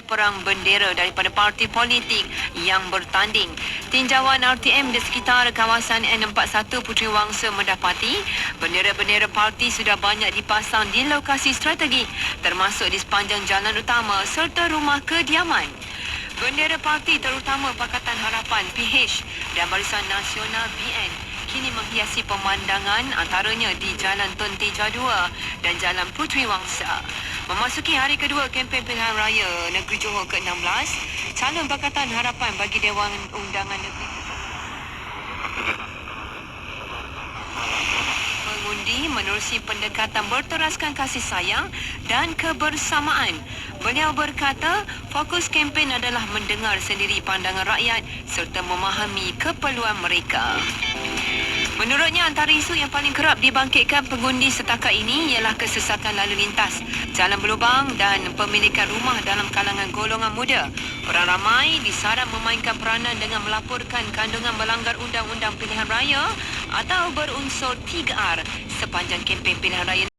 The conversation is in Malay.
perang bendera daripada parti politik yang bertanding. Tinjauan RTM di sekitar kawasan N41 Puteri Wangsa mendapati bendera-bendera parti sudah banyak dipasang di lokasi strategik termasuk di sepanjang jalan utama serta rumah kediaman. Bendera parti terutama Pakatan Harapan PH dan Barisan Nasional BN kini menghiasi pemandangan antaranya di Jalan Tun Teja 2 dan Jalan Puteri Wangsa. Memasuki hari kedua kempen pilihan raya Negeri Johor ke-16, calon Pakatan Harapan bagi Dewan Undangan Negeri mengundi menerusi pendekatan berteraskan kasih sayang dan kebersamaan. Beliau berkata, fokus kempen adalah mendengar sendiri pandangan rakyat serta memahami keperluan mereka. Menurutnya, antara isu yang paling kerap dibangkitkan pengundi setakat ini ialah kesesakan lalu lintas, jalan berlubang dan pemilikan rumah dalam kalangan golongan muda. Orang ramai disaran memainkan peranan dengan melaporkan kandungan melanggar undang-undang pilihan raya atau berunsur 3R sepanjang kempen pilihan raya